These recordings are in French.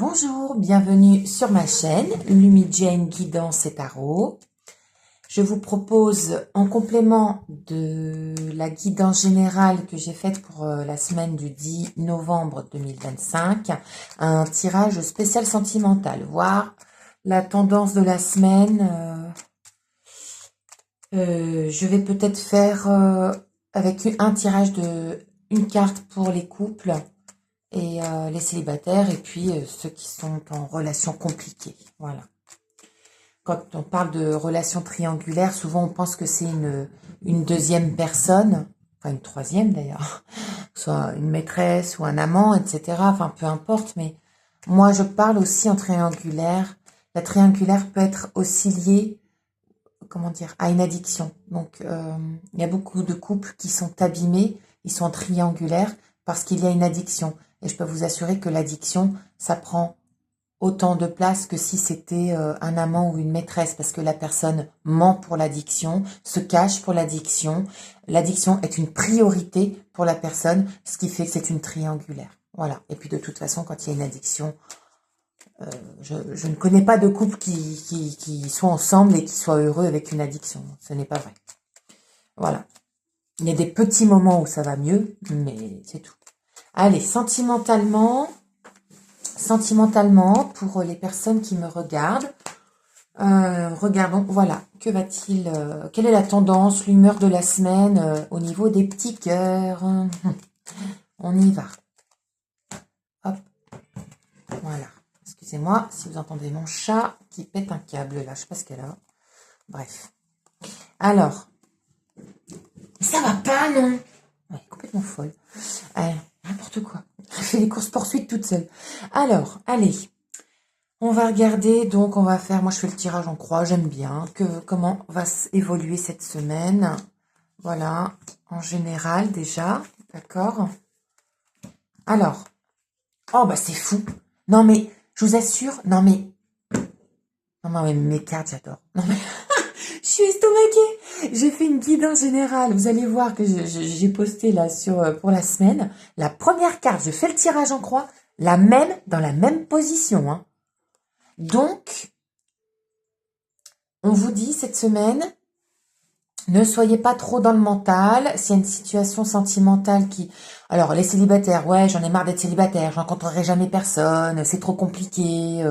Bonjour, bienvenue sur ma chaîne Lumi Jane Guidance et Tarot. Je vous propose, en complément de la guidance générale que j'ai faite pour la semaine du 10 novembre 2025, un tirage spécial sentimental, voir la tendance de la semaine. Je vais peut-être faire avec un tirage de une carte pour les couples et les célibataires, et puis ceux qui sont en relation compliquée. Voilà. Quand on parle de relation triangulaire, souvent on pense que c'est une deuxième personne, enfin une troisième d'ailleurs, soit une maîtresse ou un amant, etc. Enfin, peu importe, mais moi je parle aussi en triangulaire. La triangulaire peut être aussi liée, comment dire, à une addiction. Donc, il y a beaucoup de couples qui sont abîmés, ils sont triangulaires parce qu'il y a une addiction. Et je peux vous assurer que l'addiction, ça prend autant de place que si c'était un amant ou une maîtresse, parce que la personne ment pour l'addiction, se cache pour l'addiction. L'addiction est une priorité pour la personne, ce qui fait que c'est une triangulaire. Voilà. Et puis de toute façon, quand il y a une addiction, je ne connais pas de couple qui sont ensemble et qui soient heureux avec une addiction. Ce n'est pas vrai. Voilà. Il y a des petits moments où ça va mieux, mais c'est tout. Allez, sentimentalement, pour les personnes qui me regardent, regardons, voilà, que va-t-il, quelle est la tendance, l'humeur de la semaine au niveau des petits cœurs. On y va. Hop, voilà. Excusez-moi si vous entendez mon chat qui pète un câble là, je sais pas ce qu'elle a. Bref. Alors, ça va pas, non? Ouais, complètement folle. N'importe quoi. Elle fait les courses poursuites toute seule. Alors, allez. On va regarder, donc on va faire, moi je fais le tirage en croix, j'aime bien, comment va évoluer cette semaine. Voilà, en général déjà, d'accord. Alors, oh bah c'est fou. Non mais, je vous assure, non mais mes cartes j'adore. Non mais, je suis estomaquée. J'ai fait une guidance générale, vous allez voir que j'ai posté là pour la semaine. La première carte, je fais le tirage en croix, dans la même position, hein. Donc, on vous dit cette semaine, ne soyez pas trop dans le mental. S'il y a une situation sentimentale qui... Alors, les célibataires, ouais, j'en ai marre d'être célibataire, je rencontrerai jamais personne, c'est trop compliqué.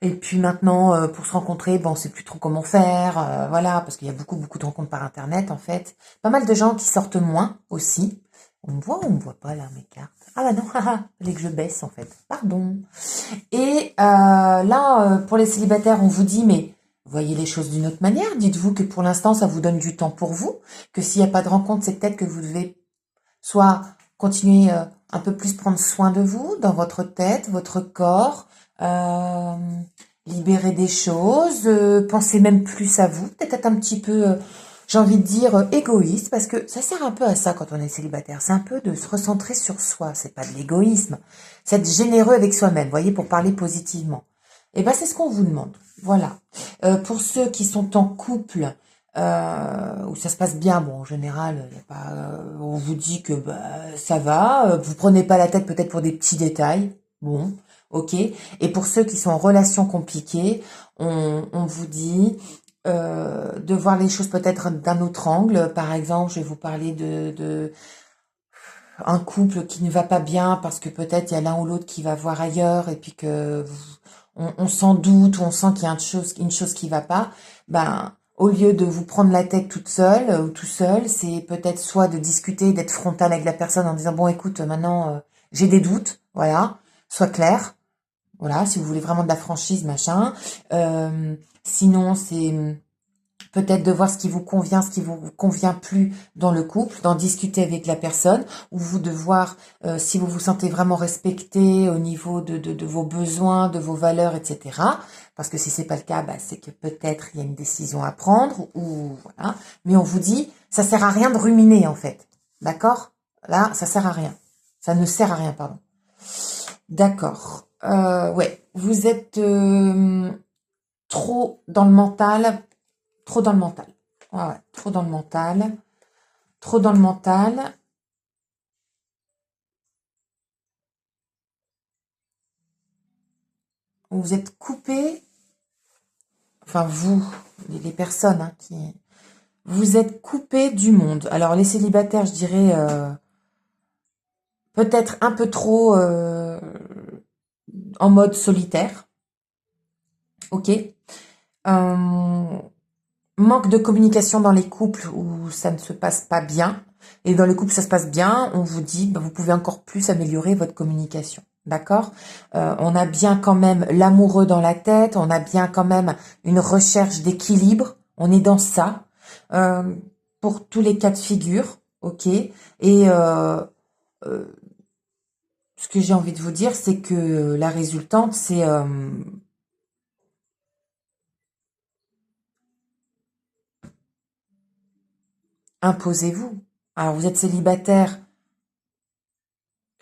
Et puis maintenant, pour se rencontrer, bon, on sait plus trop comment faire. Voilà, parce qu'il y a beaucoup de rencontres par Internet, en fait. Pas mal de gens qui sortent moins aussi. On me voit ou on me voit pas, là, mes cartes? Ah bah non, fallait que je baisse, en fait. Pardon. Et là, pour les célibataires, on vous dit, mais voyez les choses d'une autre manière. Dites-vous que pour l'instant, ça vous donne du temps pour vous, que s'il n'y a pas de rencontre, c'est peut-être que vous devez soit continuer un peu plus prendre soin de vous, dans votre tête, votre corps, libérer des choses, penser même plus à vous, peut-être être un petit peu... j'ai envie de dire égoïste, parce que ça sert un peu à ça quand on est célibataire. C'est un peu de se recentrer sur soi. C'est pas de l'égoïsme. C'est être généreux avec soi-même, voyez, pour parler positivement. Et ben c'est ce qu'on vous demande. Voilà. Pour ceux qui sont en couple, où ça se passe bien, bon, en général, y a pas, on vous dit que bah, ça va. Vous prenez pas la tête peut-être pour des petits détails. Bon, ok. Et pour ceux qui sont en relation compliquée, on vous dit de voir les choses peut-être d'un autre angle. Par exemple, je vais vous parler de un couple qui ne va pas bien parce que peut-être il y a l'un ou l'autre qui va voir ailleurs et puis que on s'en doute ou on sent qu'il y a une chose qui va pas. Ben, au lieu de vous prendre la tête toute seule ou tout seul, c'est peut-être soit de discuter, d'être frontal avec la personne en disant bon écoute maintenant j'ai des doutes, voilà, sois clair. Voilà, si vous voulez vraiment de la franchise, machin. Sinon, c'est peut-être de voir ce qui vous convient, ce qui vous convient plus dans le couple, d'en discuter avec la personne, ou vous de voir si vous vous sentez vraiment respecté au niveau de vos besoins, de vos valeurs, etc. Parce que si c'est pas le cas, bah, c'est que peut-être il y a une décision à prendre, ou voilà. Mais on vous dit, ça sert à rien de ruminer en fait, d'accord? Là, ça sert à rien. Ça ne sert à rien, pardon. D'accord. Ouais, vous êtes trop dans le mental. Trop dans le mental. Ouais, trop dans le mental. Trop dans le mental. vous êtes coupé, enfin vous, les personnes hein, vous êtes coupé du monde. Alors les célibataires, je dirais peut-être un peu trop en mode solitaire, ok. Manque de communication dans les couples où ça ne se passe pas bien. Et dans les couples, ça se passe bien, on vous dit, vous pouvez encore plus améliorer votre communication. D'accord. On a bien quand même l'amoureux dans la tête, on a bien quand même une recherche d'équilibre, on est dans ça, pour tous les cas de figure, ok. Et ce que j'ai envie de vous dire, c'est que la résultante, c'est imposez-vous. Alors vous êtes célibataire,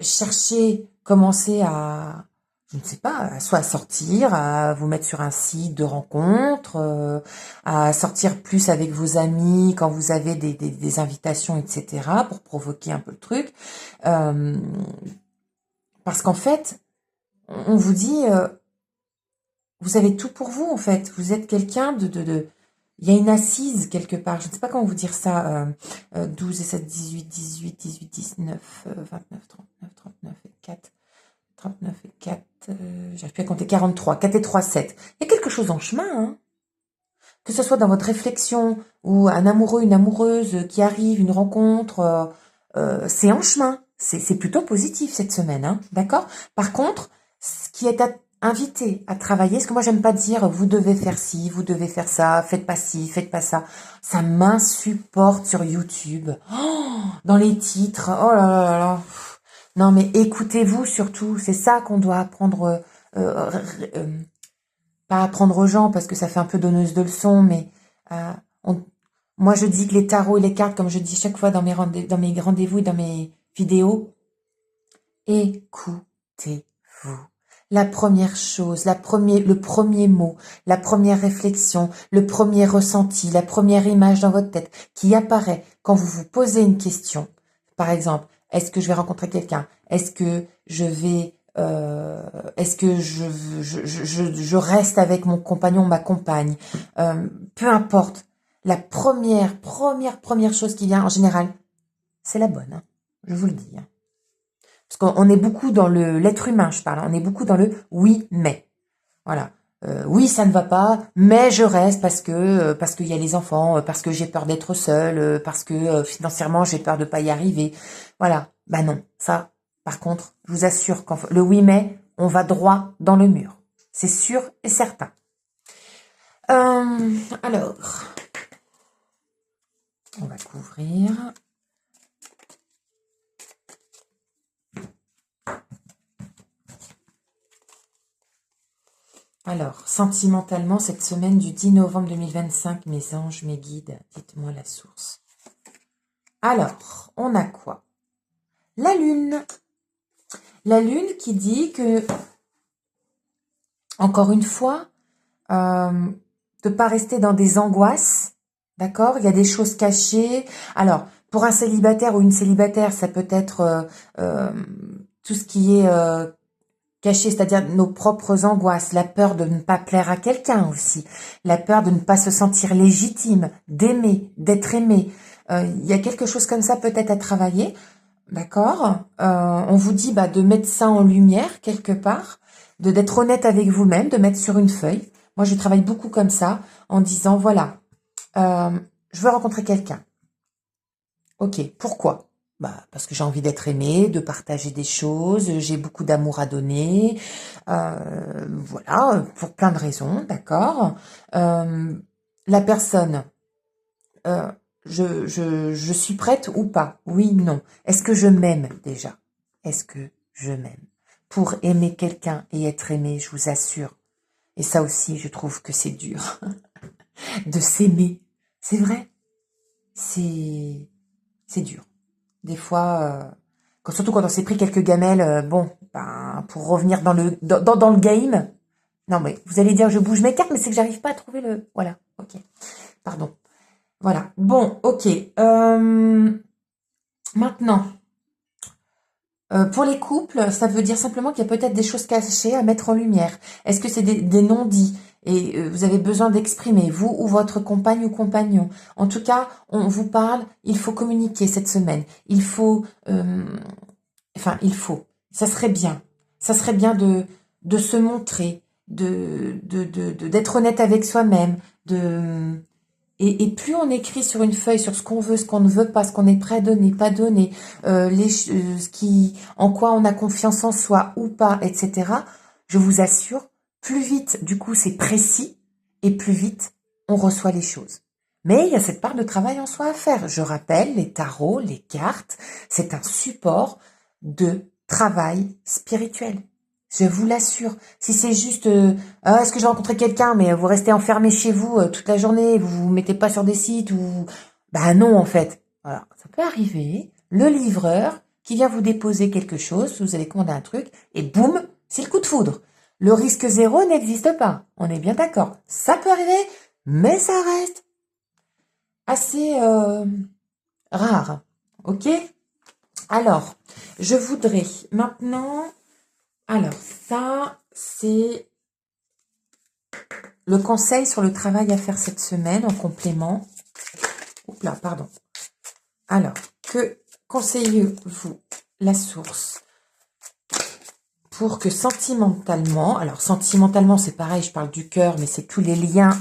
cherchez, commencez à, je ne sais pas, soit à sortir, à vous mettre sur un site de rencontre, à sortir plus avec vos amis quand vous avez des invitations, etc., pour provoquer un peu le truc. Parce qu'en fait, on vous dit, vous avez tout pour vous, en fait. Vous êtes quelqu'un de... Il y a une assise quelque part, je ne sais pas comment vous dire ça, 12 et 7, 18, 18, 18, 19, 29, 39, 39 et 4, 39 et 4, j'arrive plus à compter, 43, 4 et 3, 7. Il y a quelque chose en chemin, hein. Que ce soit dans votre réflexion ou un amoureux, une amoureuse qui arrive, une rencontre, c'est en chemin. C'est plutôt positif cette semaine, hein, d'accord? Par contre, ce qui est invité à travailler, parce que moi j'aime pas dire vous devez faire ci, vous devez faire ça, faites pas ci, faites pas ça. Ça m'insupporte sur YouTube. Oh, dans les titres, oh là là là là. Non mais écoutez-vous surtout, c'est ça qu'on doit apprendre, euh, euh, pas apprendre aux gens parce que ça fait un peu donneuse de leçons, mais euh, on- moi je dis que les tarots et les cartes, comme je dis chaque fois dans mes rendez-vous et dans mes vidéos, écoutez-vous. La première chose, le premier mot, la première réflexion, le premier ressenti, la première image dans votre tête qui apparaît quand vous vous posez une question. Par exemple, est-ce que je vais rencontrer quelqu'un? Est-ce que je vais, est-ce que je reste avec mon compagnon, ma compagne? Peu importe. La première chose qui vient en général, c'est la bonne, hein. Je vous le dis, hein. Parce qu'on est beaucoup dans l'être humain, je parle, hein. On est beaucoup dans le oui, mais. Voilà. Oui, ça ne va pas, mais je reste parce qu'il y a les enfants, parce que j'ai peur d'être seule, parce que financièrement j'ai peur de pas y arriver. Voilà. Bah non, ça, par contre, je vous assure qu'en le oui mais, on va droit dans le mur. C'est sûr et certain. Alors, on va couvrir. Alors, sentimentalement, cette semaine du 10 novembre 2025, mes anges, mes guides, dites-moi la source. Alors, on a quoi? La lune. La lune qui dit que, encore une fois, de pas rester dans des angoisses, d'accord? Il y a des choses cachées. Alors, pour un célibataire ou une célibataire, ça peut être tout ce qui est caché, c'est-à-dire nos propres angoisses, la peur de ne pas plaire à quelqu'un aussi, la peur de ne pas se sentir légitime, d'aimer, d'être aimé. Il y a quelque chose comme ça peut-être à travailler, d'accord. On vous dit de mettre ça en lumière quelque part, d'être honnête avec vous-même, de mettre sur une feuille. Moi, je travaille beaucoup comme ça, en disant, voilà, je veux rencontrer quelqu'un. Ok, pourquoi? Parce que j'ai envie d'être aimée, de partager des choses, j'ai beaucoup d'amour à donner, voilà, pour plein de raisons, d'accord. La personne, je suis prête ou pas? Oui, non. Est-ce que je m'aime déjà? Est-ce que je m'aime? Pour aimer quelqu'un et être aimé, je vous assure. Et ça aussi, je trouve que c'est dur de s'aimer. C'est vrai, c'est dur. Des fois, surtout quand on s'est pris quelques gamelles, pour revenir dans le game. Non, mais vous allez dire, je bouge mes cartes, mais c'est que j'arrive pas à trouver le... Voilà, ok. Pardon. Voilà. Bon, ok. Maintenant, Pour les couples, ça veut dire simplement qu'il y a peut-être des choses cachées à mettre en lumière. Est-ce que c'est des non-dits et vous avez besoin d'exprimer, vous ou votre compagne ou compagnon. En tout cas, on vous parle, il faut communiquer cette semaine. Il faut, ça serait bien. Ça serait bien de se montrer, d'être honnête avec soi-même, et plus on écrit sur une feuille sur ce qu'on veut, ce qu'on ne veut pas, ce qu'on est prêt à donner, pas donner, en quoi on a confiance en soi ou pas, etc. Je vous assure, plus vite, du coup, c'est précis et plus vite on reçoit les choses. Mais il y a cette part de travail en soi à faire. Je rappelle, les tarots, les cartes, c'est un support de travail spirituel. Je vous l'assure. Si c'est juste, est-ce que je vais rencontrer quelqu'un, mais vous restez enfermé chez vous toute la journée, vous vous mettez pas sur des sites ou, bah non en fait. Voilà, ça peut arriver. Le livreur qui vient vous déposer quelque chose, vous avez commandé un truc et boum, c'est le coup de foudre. Le risque zéro n'existe pas. On est bien d'accord. Ça peut arriver, mais ça reste assez rare. Ok? Alors, je voudrais maintenant. Alors, ça, c'est le conseil sur le travail à faire cette semaine en complément. Oups là, pardon. Alors, que conseillez-vous la source pour que sentimentalement, alors sentimentalement c'est pareil, je parle du cœur, mais c'est tous les liens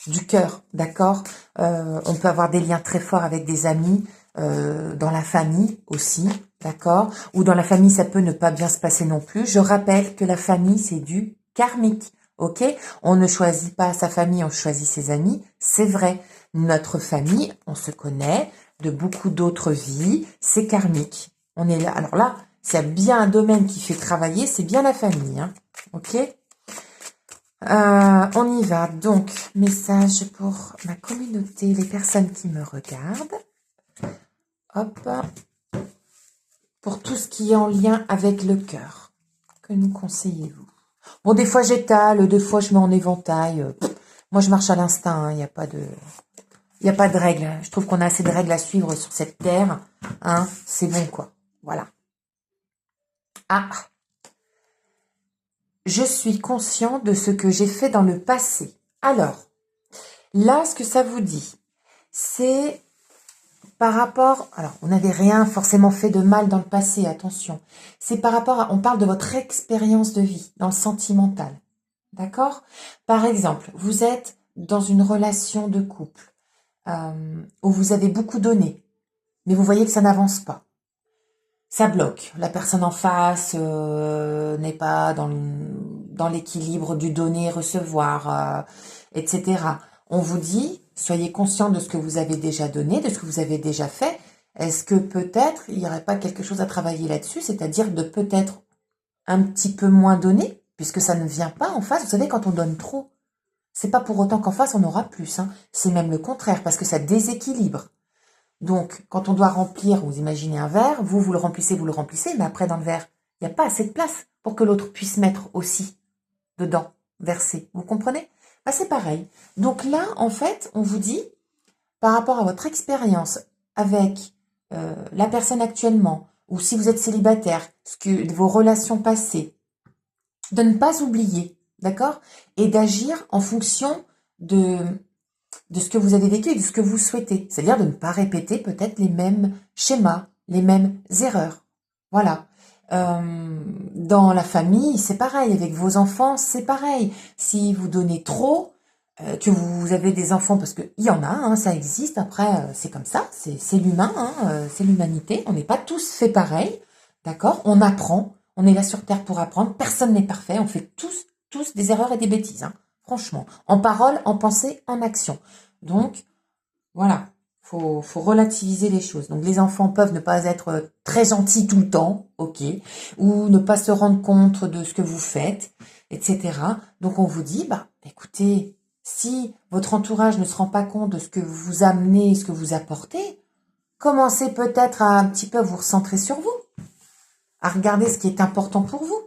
du cœur, d'accord. On peut avoir des liens très forts avec des amis, dans la famille aussi, d'accord. Ou dans la famille, ça peut ne pas bien se passer non plus. Je rappelle que la famille, c'est du karmique, ok. On ne choisit pas sa famille, on choisit ses amis, c'est vrai. Notre famille, on se connaît de beaucoup d'autres vies, c'est karmique. On est là. Alors là, s'il y a bien un domaine qui fait travailler, c'est bien la famille, hein, ok. On y va. Donc, message pour ma communauté, les personnes qui me regardent. Hop. Pour tout ce qui est en lien avec le cœur. Que nous conseillez-vous? Bon, des fois j'étale, des fois je mets en éventail. Moi, je marche à l'instinct. Il n'y a pas de... Il n'y a pas de règles. Je trouve qu'on a assez de règles à suivre sur cette terre. Hein, c'est bon, quoi. Voilà. Ah. Je suis conscient de ce que j'ai fait dans le passé. Alors, là, ce que ça vous dit, c'est par rapport... Alors, on n'avait rien forcément fait de mal dans le passé, attention. C'est par rapport à... On parle de votre expérience de vie, dans le sentimental. D'accord? Par exemple, vous êtes dans une relation de couple où vous avez beaucoup donné, mais vous voyez que ça n'avance pas. Ça bloque. La personne en face n'est pas dans l'équilibre du donner-recevoir, etc. On vous dit, soyez conscient de ce que vous avez déjà donné, de ce que vous avez déjà fait. Est-ce que peut-être il n'y aurait pas quelque chose à travailler là-dessus, c'est-à-dire de peut-être un petit peu moins donner, puisque ça ne vient pas en face. Vous savez, quand on donne trop, c'est pas pour autant qu'en face on aura plus. Hein. C'est même le contraire, parce que ça déséquilibre. Donc, quand on doit remplir, vous imaginez un verre, vous le remplissez, mais après dans le verre, il n'y a pas assez de place pour que l'autre puisse mettre aussi dedans, verser. Vous comprenez? Bah, c'est pareil. Donc là, en fait, on vous dit, par rapport à votre expérience avec la personne actuellement, ou si vous êtes célibataire, vos relations passées, de ne pas oublier, d'accord? Et d'agir en fonction de ce que vous avez vécu et de ce que vous souhaitez. C'est-à-dire de ne pas répéter peut-être les mêmes schémas, les mêmes erreurs. Voilà. Dans la famille, c'est pareil. Avec vos enfants, c'est pareil. Si vous donnez trop, que vous avez des enfants, parce qu'il y en a, hein, ça existe. Après, c'est comme ça. C'est l'humain, hein, c'est l'humanité. On n'est pas tous fait pareil. D'accord? On apprend. On est là sur Terre pour apprendre. Personne n'est parfait. On fait tous des erreurs et des bêtises. Hein. Franchement, en parole, en pensée, en action. Donc, voilà, faut relativiser les choses. Donc, les enfants peuvent ne pas être très gentils tout le temps, ok, ou ne pas se rendre compte de ce que vous faites, etc. Donc, on vous dit, bah, écoutez, si votre entourage ne se rend pas compte de ce que vous amenez, ce que vous apportez, commencez peut-être à un petit peu vous recentrer sur vous, à regarder ce qui est important pour vous.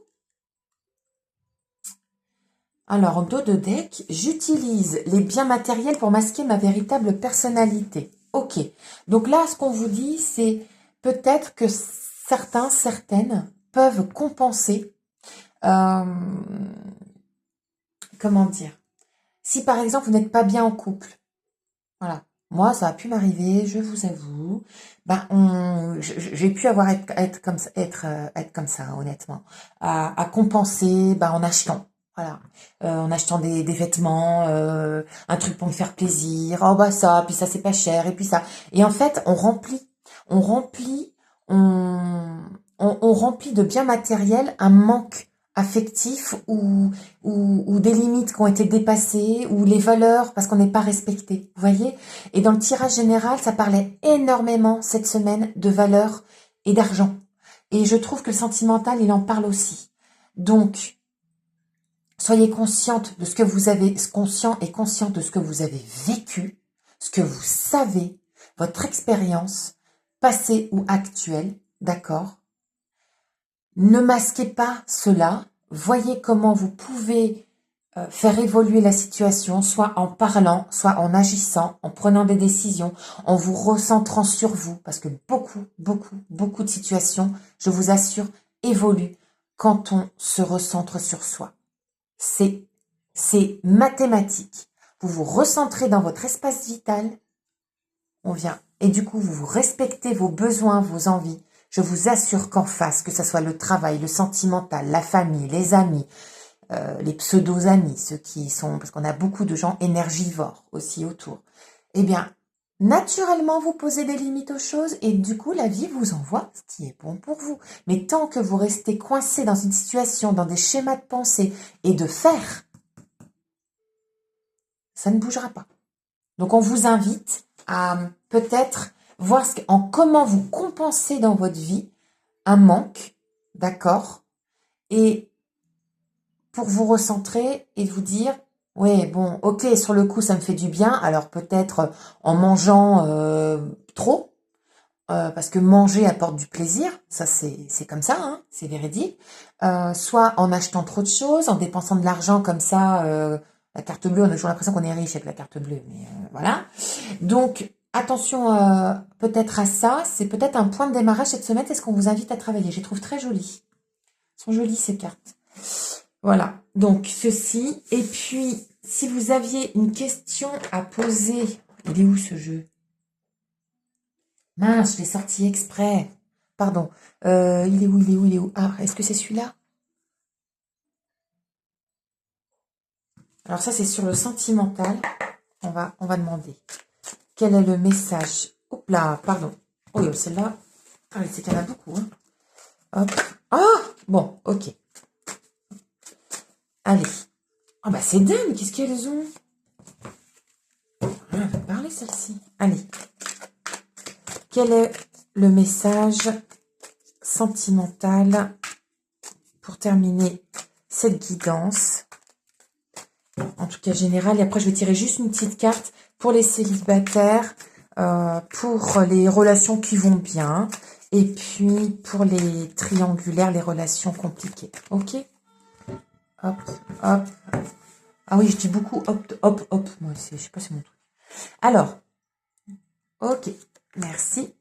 Alors, en dos de deck, j'utilise les biens matériels pour masquer ma véritable personnalité. Ok. Donc là, ce qu'on vous dit, c'est peut-être que certains, certaines peuvent compenser, euh, comment dire, si par exemple vous n'êtes pas bien en couple, voilà. Moi, ça a pu m'arriver, je vous avoue. Ben, j'ai pu avoir être comme ça, être comme ça, honnêtement, à compenser, ben, en achetant, voilà, en achetant des vêtements, un truc pour me faire plaisir. Oh bah ça, puis ça c'est pas cher, et puis ça. Et en fait, on remplit, on, on remplit de biens matériels un manque affectif ou des limites qui ont été dépassées ou les valeurs parce qu'on n'est pas respecté. Vous voyez? Et dans le tirage général, ça parlait énormément cette semaine de valeurs et d'argent. Et je trouve que le sentimental, il en parle aussi. Donc, soyez consciente de ce que vous avez, conscient et consciente de ce que vous avez vécu, ce que vous savez, votre expérience, passée ou actuelle, d'accord? Ne masquez pas cela. Voyez comment vous pouvez faire évoluer la situation, soit en parlant, soit en agissant, en prenant des décisions, en vous recentrant sur vous, parce que beaucoup de situations, je vous assure, évoluent quand on se recentre sur soi. C'est mathématique. Vous vous recentrez dans votre espace vital, on vient, et du coup, vous respectez vos besoins, vos envies. Je vous assure qu'en face, que ce soit le travail, le sentimental, la famille, les amis, les pseudo-amis, ceux qui sont, parce qu'on a beaucoup de gens énergivores aussi autour, eh bien, naturellement, vous posez des limites aux choses et du coup, la vie vous envoie ce qui est bon pour vous. Mais tant que vous restez coincé dans une situation, dans des schémas de pensée et de faire, ça ne bougera pas. Donc, on vous invite à peut-être voir comment vous compensez dans votre vie un manque, d'accord, et pour vous recentrer et vous dire, ouais, bon, ok, sur le coup, ça me fait du bien, alors peut-être en mangeant trop, parce que manger apporte du plaisir, ça c'est comme ça, hein, c'est véridique, soit en achetant trop de choses, en dépensant de l'argent comme ça, la carte bleue, on a toujours l'impression qu'on est riche avec la carte bleue, mais voilà. Donc, attention peut-être à ça, c'est peut-être un point de démarrage cette semaine, c'est ce qu'on vous invite à travailler. Je les trouve très jolies. Elles sont jolies ces cartes. Voilà, donc ceci. Et puis, si vous aviez une question à poser, il est où ce jeu? Mince, je l'ai sorti exprès. Pardon. Il est où? Ah, est-ce que c'est celui-là? Alors ça, c'est sur le sentimental. On va demander. Quel est le message? Hop là, pardon. Oh, celle-là. Ah, c'est qu'il y en a beaucoup. Hein. Hop. Ah, bon, ok. Allez. Ah bah c'est dingue, qu'est-ce qu'elles ont? Elle va parler celle-ci. Allez. Quel est le message sentimental pour terminer cette guidance? En tout cas général. Et après je vais tirer juste une petite carte pour les célibataires, pour les relations qui vont bien, et puis pour les triangulaires, les relations compliquées. Ok? Hop, hop. Ah oui, je dis beaucoup hop, hop, hop. Moi, je sais pas, c'est mon truc. Alors, ok, merci.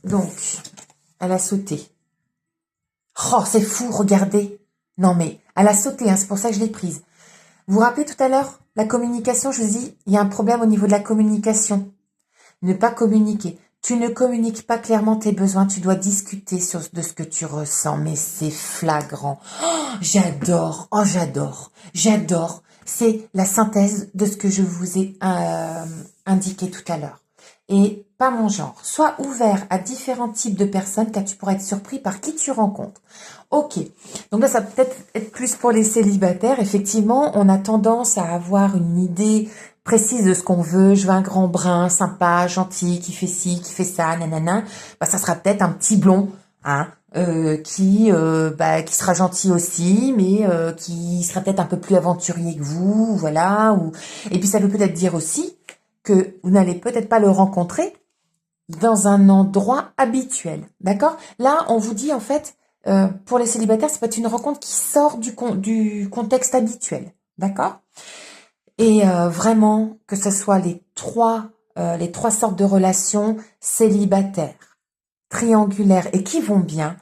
Donc, elle a sauté. Oh, c'est fou, regardez. Non, mais elle a sauté, hein, c'est pour ça que je l'ai prise. Vous vous rappelez tout à l'heure, la communication, je vous dis, il y a un problème au niveau de la communication. Ne pas communiquer. Tu ne communiques pas clairement tes besoins, tu dois discuter de ce que tu ressens, mais c'est flagrant. Oh, j'adore, oh j'adore, j'adore. C'est la synthèse de ce que je vous ai indiqué tout à l'heure. Et pas mon genre. Sois ouvert à différents types de personnes car tu pourras être surpris par qui tu rencontres. Ok, donc là ça peut peut-être être plus pour les célibataires. Effectivement, on a tendance à avoir une idée précise de ce qu'on veut. Je veux un grand brun, sympa, gentil, qui fait ci, qui fait ça, nanana. Bah, ça sera peut-être un petit blond, hein, qui sera gentil aussi, mais qui sera peut-être un peu plus aventurier que vous, voilà. Et puis ça veut peut-être dire aussi que vous n'allez peut-être pas le rencontrer dans un endroit habituel, d'accord? Là, on vous dit en fait, pour les célibataires, ça peut être une rencontre qui sort du contexte habituel, d'accord? Et vraiment, que ce soit les trois sortes de relations célibataires, triangulaires et qui vont bien,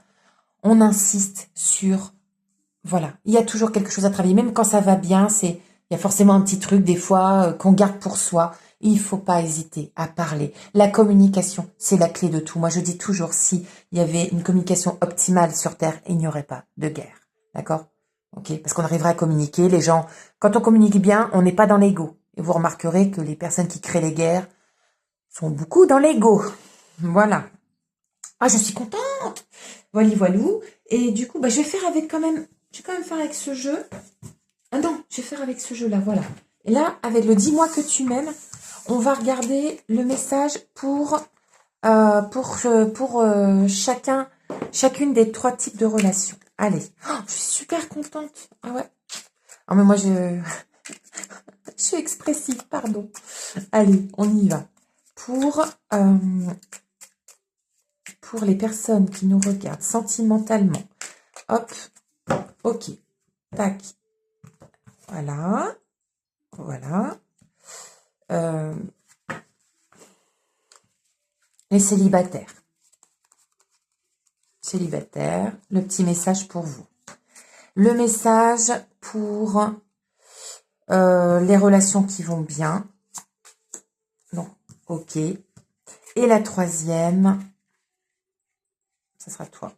on insiste sur, voilà, il y a toujours quelque chose à travailler, même quand ça va bien, il y a forcément un petit truc des fois qu'on garde pour soi. Il faut pas hésiter à parler. La communication, c'est la clé de tout. Moi, je dis toujours, si il y avait une communication optimale sur Terre, il n'y aurait pas de guerre. D'accord? Ok? Parce qu'on arriverait à communiquer. Les gens, quand on communique bien, on n'est pas dans l'ego. Et vous remarquerez que les personnes qui créent les guerres sont beaucoup dans l'ego. Voilà. Ah, je suis contente. Voilà, voilou. Et du coup, je vais faire avec quand même, je vais quand même faire avec ce jeu. Ah non, je vais faire avec ce jeu-là, voilà. Et là, avec le dis-moi que tu m'aimes, on va regarder le message pour chacune des 3 types de relations. Allez, oh, je suis super contente. Ah ouais. Ah mais moi je suis expressive, pardon. Allez, on y va. Pour les personnes qui nous regardent sentimentalement. Hop, ok, tac. Voilà, voilà. Les célibataires. Célibataires, le petit message pour vous. Le message pour les relations qui vont bien. Non, ok. Et la 3e, ça sera toi.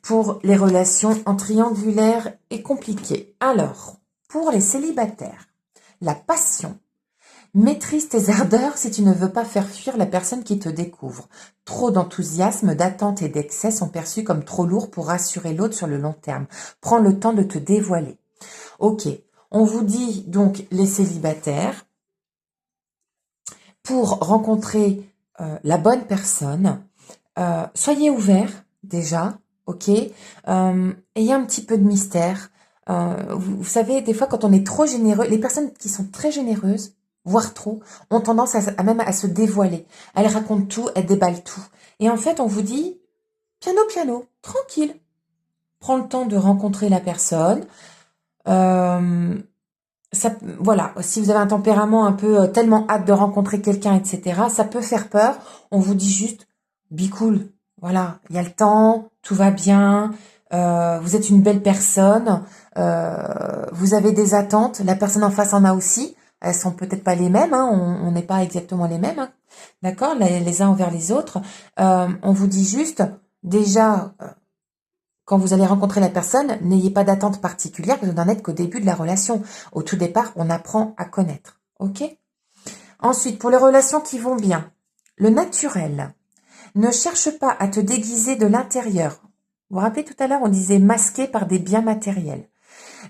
Pour les relations en triangulaire et compliquées. Alors, pour les célibataires, la passion. Maîtrise tes ardeurs si tu ne veux pas faire fuir la personne qui te découvre. Trop d'enthousiasme, d'attente et d'excès sont perçus comme trop lourds pour rassurer l'autre sur le long terme. Prends le temps de te dévoiler. Ok, on vous dit donc les célibataires, pour rencontrer la bonne personne, soyez ouverts déjà, ok, ayez un petit peu de mystère. Vous savez, des fois quand on est trop généreux, les personnes qui sont très généreuses, voire trop, ont tendance même à se dévoiler. Elles racontent tout, elles déballent tout. Et en fait, on vous dit, piano, piano, tranquille. Prends le temps de rencontrer la personne. Voilà, si vous avez un tempérament un peu tellement hâte de rencontrer quelqu'un, etc., ça peut faire peur. On vous dit juste, be cool. Voilà, il y a le temps, tout va bien, vous êtes une belle personne, vous avez des attentes, la personne en face en a aussi. Elles sont peut-être pas les mêmes, hein, on n'est pas exactement les mêmes, hein, d'accord, les uns envers les autres. On vous dit juste, déjà, quand vous allez rencontrer la personne, n'ayez pas d'attente particulière, vous n'en êtes qu'au début de la relation. Au tout départ, on apprend à connaître, ok? Ensuite, pour les relations qui vont bien, le naturel. Ne cherche pas à te déguiser de l'intérieur. Vous vous rappelez tout à l'heure, on disait masqué par des biens matériels.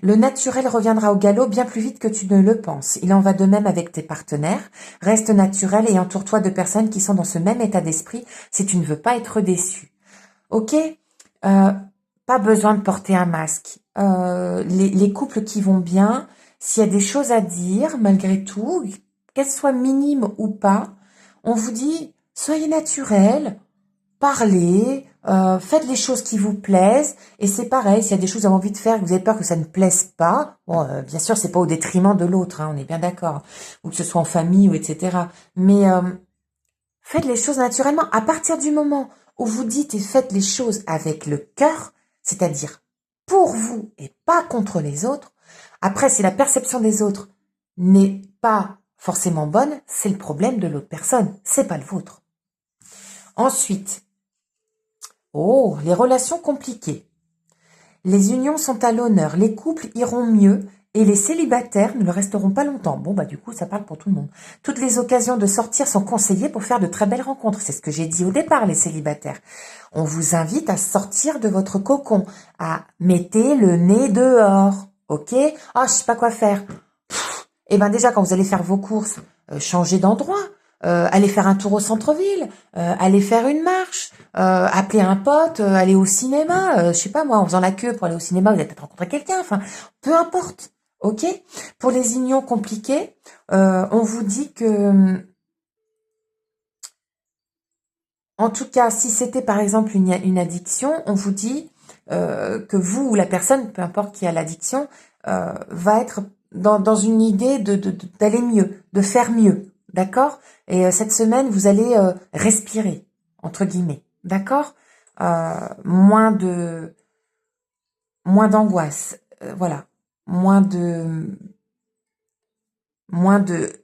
Le naturel reviendra au galop bien plus vite que tu ne le penses. Il en va de même avec tes partenaires. Reste naturel et entoure-toi de personnes qui sont dans ce même état d'esprit si tu ne veux pas être déçu. Ok, pas besoin de porter un masque. Les couples qui vont bien, s'il y a des choses à dire, malgré tout, qu'elles soient minimes ou pas, on vous dit, soyez naturel, parlez, faites les choses qui vous plaisent, et c'est pareil, s'il y a des choses que vous avez envie de faire, que vous avez peur que ça ne plaise pas, bon, bien sûr, c'est pas au détriment de l'autre, hein, on est bien d'accord, ou que ce soit en famille, ou etc. Mais faites les choses naturellement. À partir du moment où vous dites et faites les choses avec le cœur, c'est-à-dire pour vous et pas contre les autres, après, si la perception des autres n'est pas forcément bonne, c'est le problème de l'autre personne, c'est pas le vôtre. Ensuite, les relations compliquées. Les unions sont à l'honneur, les couples iront mieux et les célibataires ne le resteront pas longtemps. Bon, du coup, ça parle pour tout le monde. Toutes les occasions de sortir sont conseillées pour faire de très belles rencontres. C'est ce que j'ai dit au départ, les célibataires. On vous invite à sortir de votre cocon, à mettez le nez dehors, ok? Ah, je sais pas quoi faire. Déjà, quand vous allez faire vos courses, changez d'endroit. Aller faire un tour au centre-ville, aller faire une marche, appeler un pote, aller au cinéma, je sais pas moi, en faisant la queue pour aller au cinéma, vous allez peut-être rencontrer quelqu'un, enfin, peu importe, ok? Pour les unions compliquées, on vous dit que, en tout cas, si c'était par exemple une addiction, on vous dit que vous ou la personne, peu importe qui a l'addiction, va être dans une idée d'aller mieux, de faire mieux. D'accord? Et cette semaine, vous allez respirer, entre guillemets. d'accord? Moins d'angoisse, voilà, moins de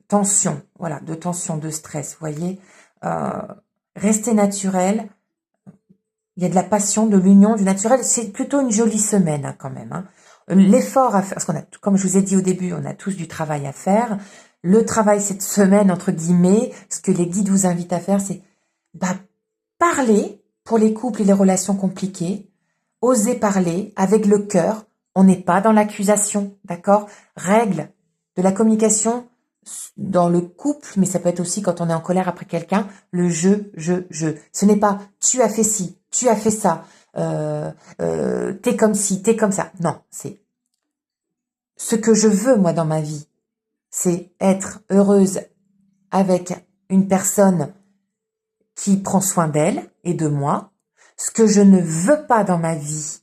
tension, voilà, de tension, de stress, vous voyez. Euh, Restez naturel. Il y a de la passion, de l'union, du naturel. C'est plutôt une jolie semaine hein, quand même. Hein. L'effort à faire, parce qu'on a, comme je vous ai dit au début, on a tous du travail à faire. Le travail cette semaine, entre guillemets, ce que les guides vous invitent à faire, c'est parler pour les couples et les relations compliquées. Oser parler avec le cœur. On n'est pas dans l'accusation, d'accord? Règle de la communication dans le couple, mais ça peut être aussi quand on est en colère après quelqu'un, le je. Ce n'est pas tu as fait ci, tu as fait ça, t'es comme ci, t'es comme ça. Non, c'est ce que je veux moi dans ma vie, c'est être heureuse avec une personne qui prend soin d'elle et de moi. Ce que je ne veux pas dans ma vie,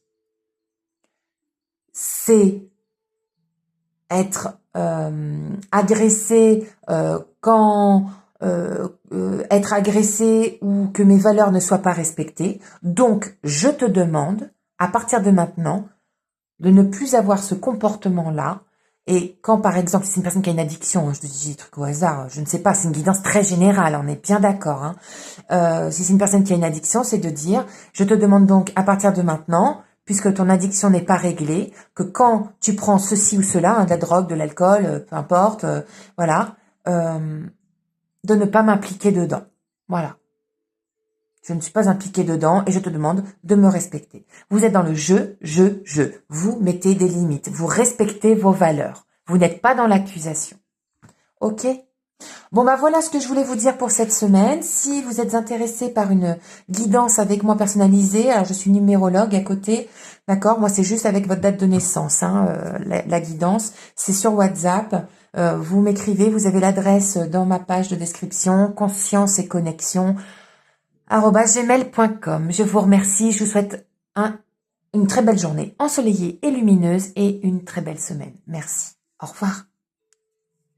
c'est être agressée être agressée ou que mes valeurs ne soient pas respectées. Donc, je te demande, à partir de maintenant, de ne plus avoir ce comportement-là. Et quand, par exemple, si c'est une personne qui a une addiction, je te dis des trucs au hasard, je ne sais pas, c'est une guidance très générale, on est bien d'accord. Hein. Si c'est une personne qui a une addiction, c'est de dire, je te demande donc, à partir de maintenant, puisque ton addiction n'est pas réglée, que quand tu prends ceci ou cela, hein, de la drogue, de l'alcool, peu importe, voilà, de ne pas m'impliquer dedans. Voilà. Je ne suis pas impliquée dedans et je te demande de me respecter. Vous êtes dans le je. Vous mettez des limites. Vous respectez vos valeurs. Vous n'êtes pas dans l'accusation. Ok? Bon, voilà ce que je voulais vous dire pour cette semaine. Si vous êtes intéressé par une guidance avec moi personnalisée, alors je suis numérologue à côté, d'accord? Moi, c'est juste avec votre date de naissance, hein, la guidance. C'est sur WhatsApp. Vous m'écrivez, vous avez l'adresse dans ma page de description, conscience et connexion, @gmail.com. Je vous remercie, je vous souhaite une très belle journée ensoleillée et lumineuse et une très belle semaine. Merci. Au revoir.